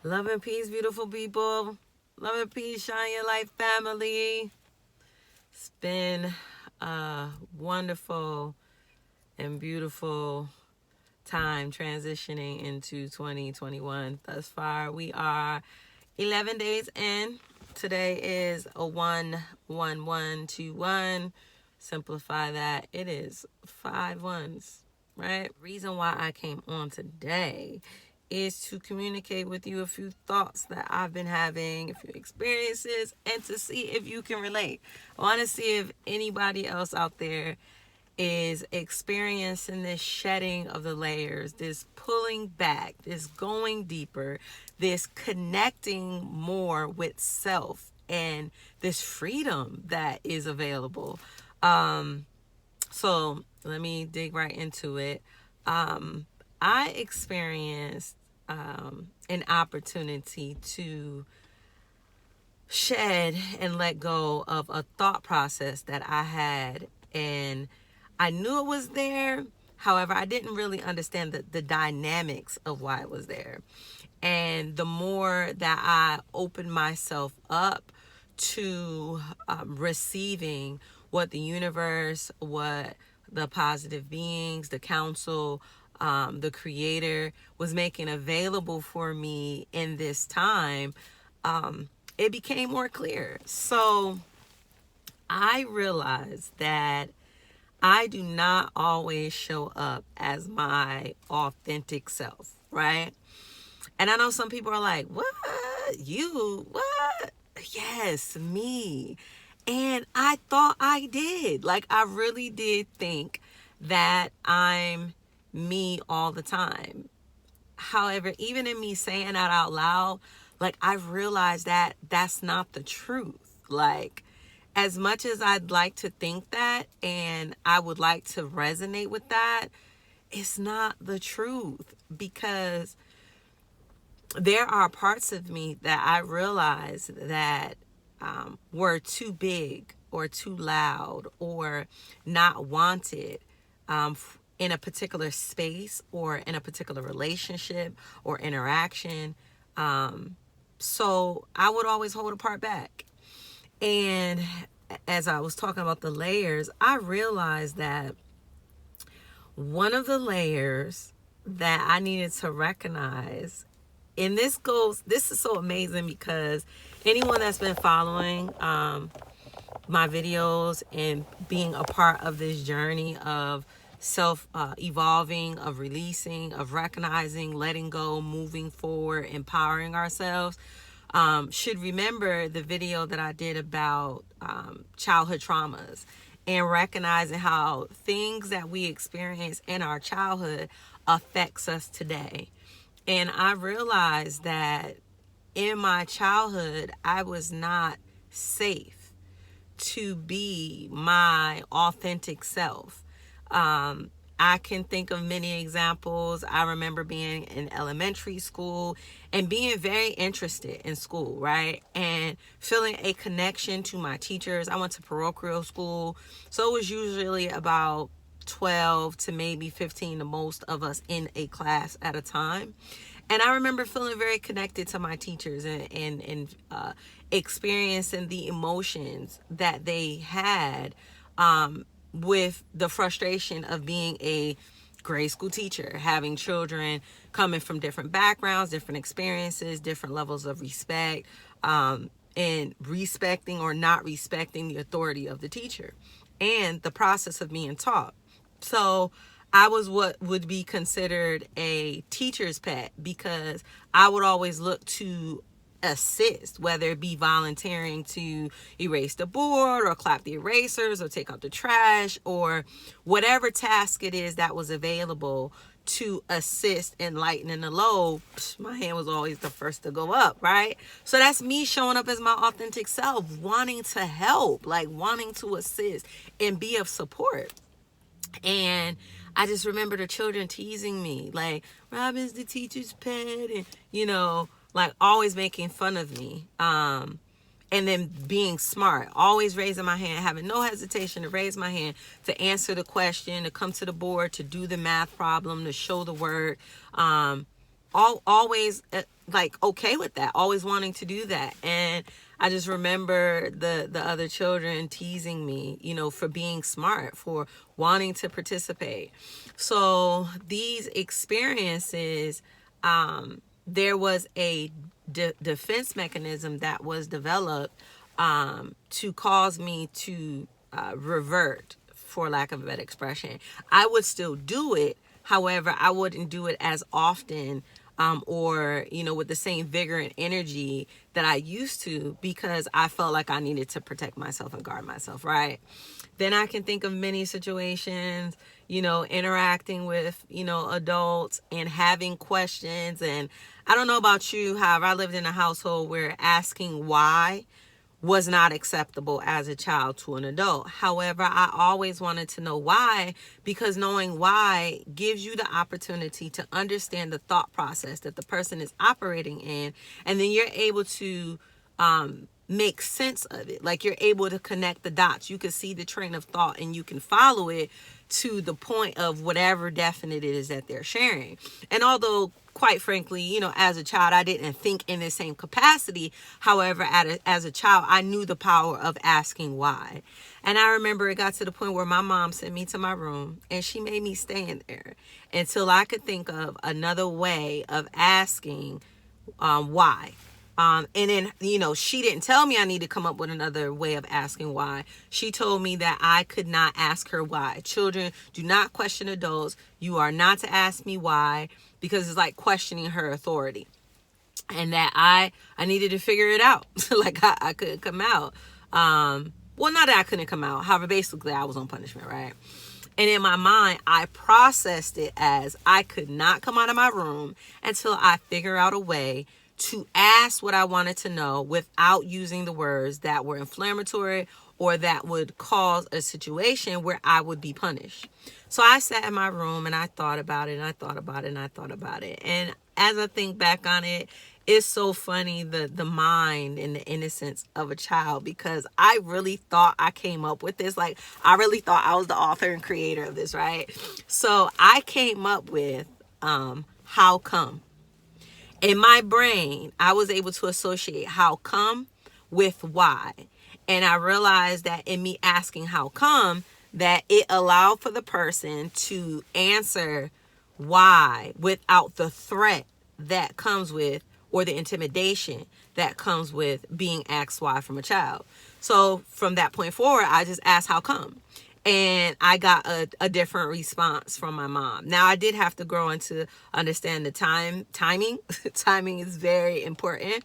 Love and peace, beautiful people. Love and peace, shine your light family. It's been a wonderful and beautiful time transitioning into 2021. Thus far, we are 11 days in. Today is a 11121. Simplify that. It is 5 1s, right? Reason why I came on today is to communicate with you a few thoughts that I've been having, a few experiences, and to see if you can relate. I want to see if anybody else out there is experiencing this shedding of the layers, this pulling back, this going deeper, this connecting more with self, and this freedom that is available. So let me dig right into it. I experienced an opportunity to shed and let go of a thought process that I had, and I knew it was there. However, I didn't really understand the dynamics of why it was there. And the more that I opened myself up to receiving what the universe, what the positive beings, the council, the creator was making available for me in this time, it became more clear. So I realized that I do not always show up as my authentic self, right? And I know some people are like, what? You? What? Yes, me. And I thought I did. Like, I really did think that I'm me all the time. However, even in me saying that out loud, like, I've realized that that's not the truth. Like, as much as I'd like to think that and I would like to resonate with that, it's not the truth, because there are parts of me that I realize that were too big or too loud or not wanted in a particular space or in a particular relationship or interaction. So I would always hold a part back. And as I was talking about the layers, I realized that one of the layers that I needed to recognize, and this is so amazing because anyone that's been following my videos and being a part of this journey of self evolving, of releasing, of recognizing, letting go, moving forward, empowering ourselves, should remember the video that I did about childhood traumas and recognizing how things that we experience in our childhood affects us today. And I realized that in my childhood, I was not safe to be my authentic self. I can think of many examples. I remember being in elementary school and being very interested in school, right? And feeling a connection to my teachers. I went to parochial school, so it was usually about 12 to maybe 15, the most of us in a class at a time. And I remember feeling very connected to my teachers and experiencing the emotions that they had with the frustration of being a grade school teacher, having children coming from different backgrounds, different experiences, different levels of respect, and respecting or not respecting the authority of the teacher and the process of being taught. So I was what would be considered a teacher's pet because I would always look to assist, whether it be volunteering to erase the board or clap the erasers or take out the trash or whatever task it is that was available to assist in lightening the load. My hand was always the first to go up, right? So that's me showing up as my authentic self, wanting to help, like wanting to assist and be of support. And I just remember the children teasing me, like, Robin's the teacher's pet, and, like always making fun of me. And then being smart, always raising my hand, having no hesitation to raise my hand, to answer the question, to come to the board, to do the math problem, to show the word. always like okay with that, always wanting to do that. And I just remember the other children teasing me, for being smart, for wanting to participate. So these experiences, there was a defense mechanism that was developed to cause me to revert, for lack of a better expression. I would still do it. However, I wouldn't do it as often, or, with the same vigor and energy that I used to, because I felt like I needed to protect myself and guard myself, right? Then I can think of many situations, interacting with, adults and having questions. And I don't know about you, however, I lived in a household where asking why was not acceptable as a child to an adult. However, I always wanted to know why, because knowing why gives you the opportunity to understand the thought process that the person is operating in, and then you're able to make sense of it. Like, you're able to connect the dots. You can see the train of thought and you can follow it to the point of whatever definite it is that they're sharing. And although, quite frankly, as a child, I didn't think in the same capacity. However, as a child, I knew the power of asking why. And I remember it got to the point where my mom sent me to my room and she made me stand there until I could think of another way of asking why. And then, she didn't tell me I need to come up with another way of asking why. She told me that I could not ask her why. Children do not question adults. You are not to ask me why, because it's like questioning her authority. And that I needed to figure it out. Like I couldn't come out. Well, not that I couldn't come out. However, basically I was on punishment, right? And in my mind, I processed it as I could not come out of my room until I figure out a way to ask what I wanted to know without using the words that were inflammatory or that would cause a situation where I would be punished. So I sat in my room and I thought about it and I thought about it and I thought about it. And as I think back on it, it's so funny, the mind and the innocence of a child, because I really thought I came up with this. Like, I really thought I was the author and creator of this, right? So I came up with how come. In my brain, I was able to associate how come with why. And I realized that in me asking how come, that it allowed for the person to answer why without the threat that comes with, or the intimidation that comes with being asked why from a child. So from that point forward, I just asked how come. And I got a different response from my mom. Now, I did have to grow into understand the timing. Timing is very important.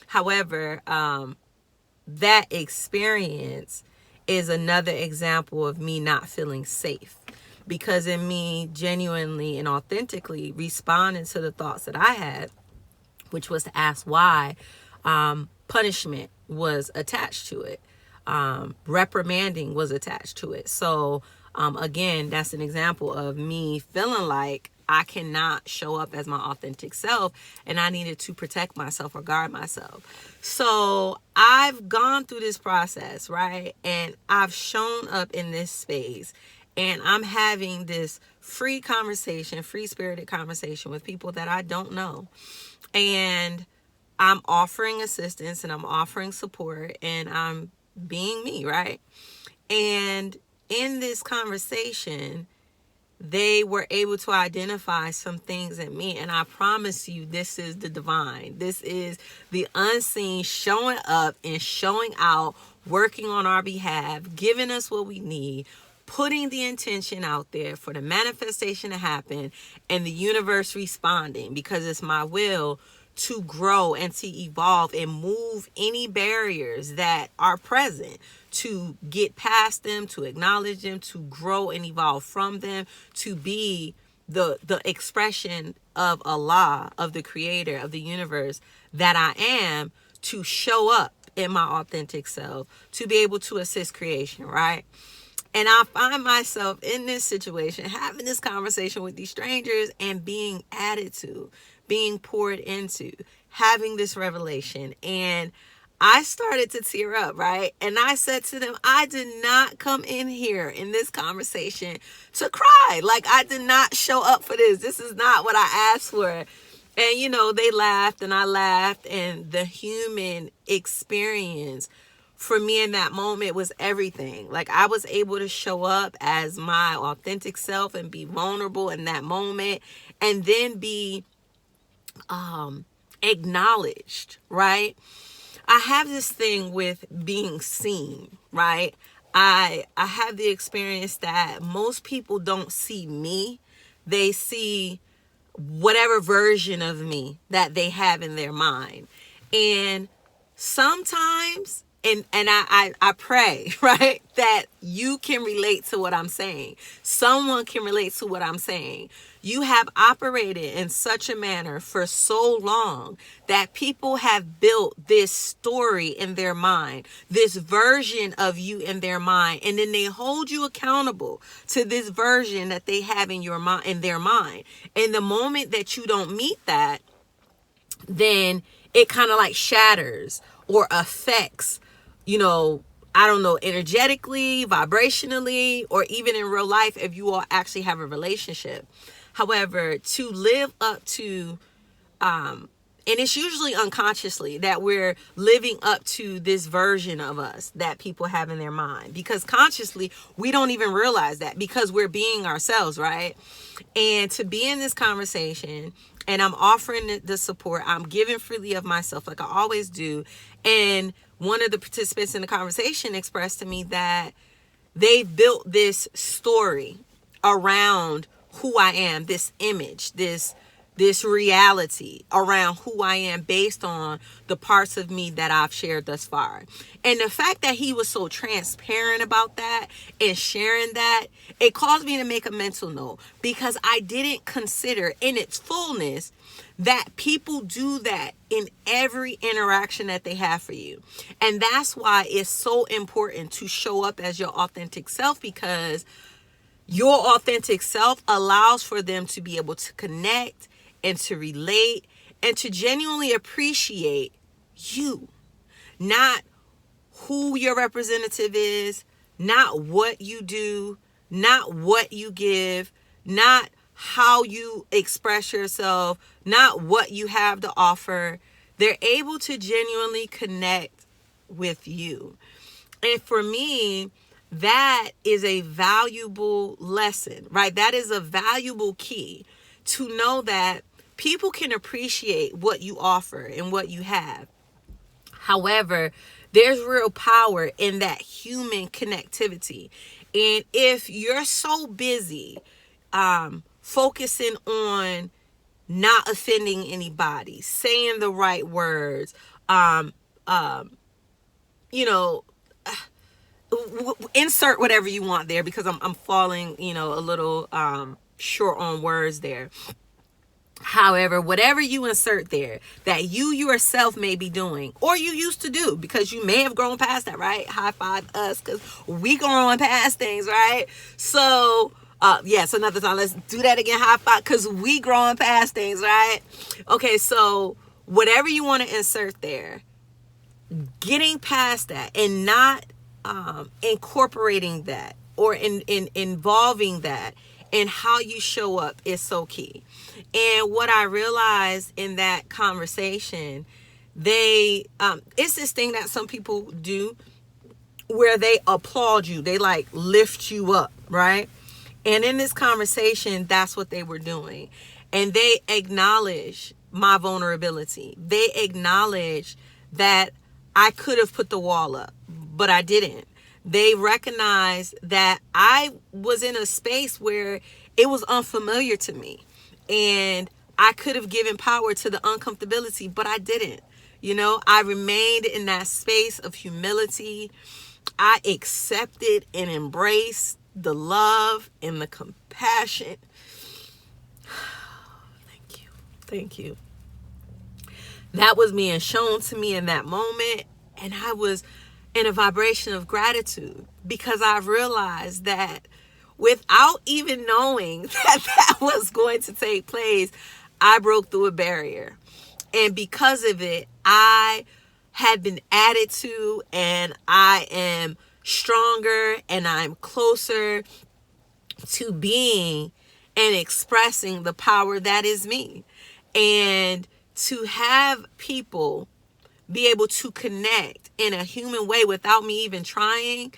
However, that experience is another example of me not feeling safe. Because in me genuinely and authentically responding to the thoughts that I had, which was to ask why, punishment was attached to it. Reprimanding was attached to it. So again, that's an example of me feeling like I cannot show up as my authentic self, and I needed to protect myself or guard myself. So I've gone through this process, right? And I've shown up in this space, and I'm having this free conversation, free-spirited conversation with people that I don't know. And I'm offering assistance and I'm offering support and I'm being me, right? And in this conversation, they were able to identify some things in me. And I promise you, this is the divine. This is the unseen showing up and showing out, working on our behalf, giving us what we need, putting the intention out there for the manifestation to happen, and the universe responding, because it's my will to grow and to evolve and move any barriers that are present, to get past them, to acknowledge them, to grow and evolve from them, to be the expression of Allah, of the creator of the universe that I am, to show up in my authentic self, to be able to assist creation, right? And I find myself in this situation, having this conversation with these strangers and being added to, being poured into, having this revelation. And I started to tear up, right? And I said to them, I did not come in here in this conversation to cry. Like, I did not show up for this. This is not what I asked for. And, they laughed and I laughed. And the human experience for me in that moment was everything. Like, I was able to show up as my authentic self and be vulnerable in that moment, and then be acknowledged, right? I have this thing with being seen, right? I have the experience that most people don't see me. They see whatever version of me that they have in their mind. And sometimes, and I pray, right, that you can relate to what I'm saying. Someone can relate to what I'm saying. You have operated in such a manner for so long that people have built this story in their mind, this version of you in their mind, and then they hold you accountable to this version that they have in your mind, in their mind. And the moment that you don't meet that, then it kind of like shatters or affects, I don't know, energetically, vibrationally, or even in real life if you all actually have a relationship. However, to live up to, and it's usually unconsciously that we're living up to this version of us that people have in their mind, because consciously we don't even realize that, because we're being ourselves, right? And to be in this conversation, and I'm offering the support, I'm giving freely of myself like I always do. And one of the participants in the conversation expressed to me that they built this story around who I am, this image, this reality around who I am based on the parts of me that I've shared thus far. And the fact that he was so transparent about that and sharing that, it caused me to make a mental note, because I didn't consider in its fullness that people do that in every interaction that they have for you. And that's why it's so important to show up as your authentic self, because your authentic self allows for them to be able to connect and to relate and to genuinely appreciate you, not who your representative is, not what you do, not what you give, not how you express yourself, not what you have to offer. They're able to genuinely connect with you. And for me, that is a valuable lesson, right? That is a valuable key to know that people can appreciate what you offer and what you have. However, there's real power in that human connectivity. And if you're so busy focusing on not offending anybody, saying the right words, you know, insert whatever you want there, because I'm falling, a little short on words there. However, whatever you insert there that you yourself may be doing, or you used to do, because you may have grown past that, right? High five us, because we growing past things, right? So, yes, another time, let's do that again. High five, because we growing past things, right? Okay, so whatever you want to insert there, getting past that and not incorporating that or in involving that in how you show up is so key. And what I realized in that conversation, it's this thing that some people do where they applaud you, they like lift you up, right? And in this conversation, that's what they were doing. And they acknowledge my vulnerability. They acknowledge that I could have put the wall up, but I didn't. They recognized that I was in a space where it was unfamiliar to me. And I could have given power to the uncomfortability, but I didn't. I remained in that space of humility. I accepted and embraced the love and the compassion. Thank you. Thank you. That was being shown to me in that moment. And I was in a vibration of gratitude, because I realized that without even knowing that was going to take place, I broke through a barrier. And because of it, I had been added to, and I am stronger, and I'm closer to being and expressing the power that is me. And to have people be able to connect in a human way without me even trying,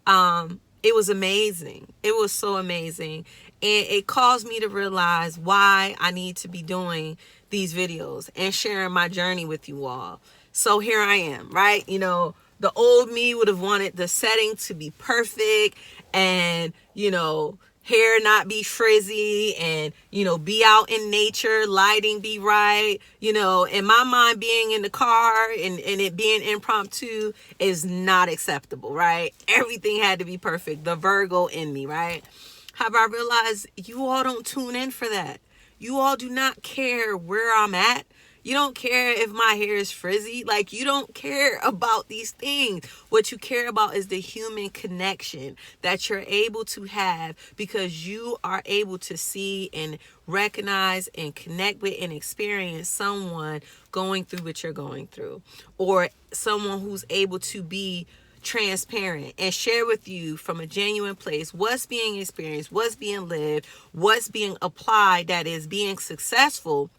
it was amazing. It was so amazing. And it caused me to realize why I need to be doing these videos and sharing my journey with you all. So here I am, right? You know, the old me would have wanted the setting to be perfect and, you know, hair not be frizzy and, you know, be out in nature, lighting be right. You know, in my mind, being in the car and it being impromptu is not acceptable, right? Everything had to be perfect. The Virgo in me, right? However, I realized you all don't tune in for that. You all do not care where I'm at. You don't care if my hair is frizzy. Like, you don't care about these things. What you care about is the human connection that you're able to have because you are able to see and recognize and connect with and experience someone going through what you're going through, or someone who's able to be transparent and share with you from a genuine place what's being experienced, what's being lived, what's being applied that is being successful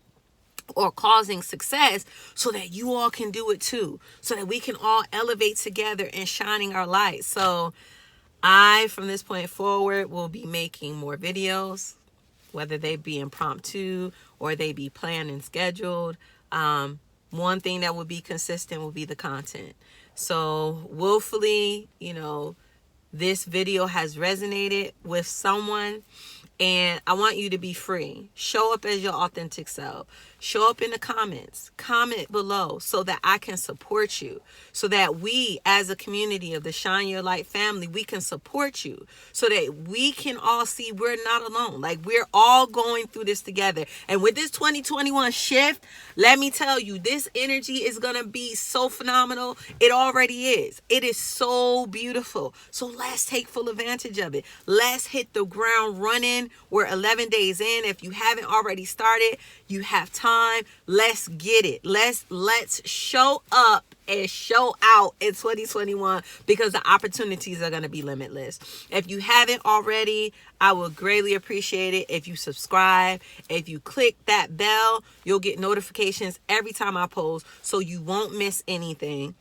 or causing success, so that you all can do it too, so that we can all elevate together and shining our light. So I, from this point forward, will be making more videos, whether they be impromptu or they be planned and scheduled. One thing that will be consistent will be the content. So willfully, you know, this video has resonated with someone, and I want you to be free. Show up as your authentic self. Show up in the comments. Comment below so that I can support you. So that we, as a community of the Shine Your Light family, we can support you. So that we can all see we're not alone. Like, we're all going through this together. And with this 2021 shift, let me tell you, this energy is going to be so phenomenal. It already is. It is so beautiful. So let's take full advantage of it. Let's hit the ground running. We're 11 days in. If you haven't already started, you have time. Let's get it. Let's show up and show out in 2021, because the opportunities are going to be limitless. If you haven't already, I would greatly appreciate it if you subscribe. If you click that bell, you'll get notifications every time I post, so you won't miss anything.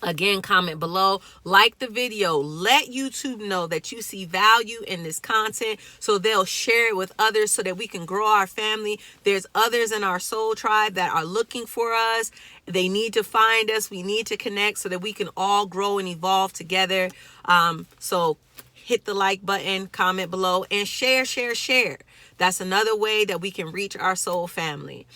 Again, comment below, like the video, let YouTube know that you see value in this content, so they'll share it with others so that we can grow our family. There's others in our soul tribe that are looking for us. They need to find us. We need to connect so that we can all grow and evolve together. So hit the like button, comment below, and share. That's another way that we can reach our soul family.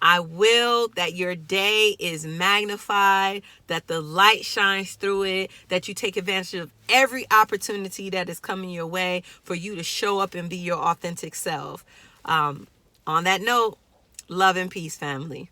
I will that your day is magnified, that the light shines through it, that you take advantage of every opportunity that is coming your way for you to show up and be your authentic self. On that note, love and peace, family.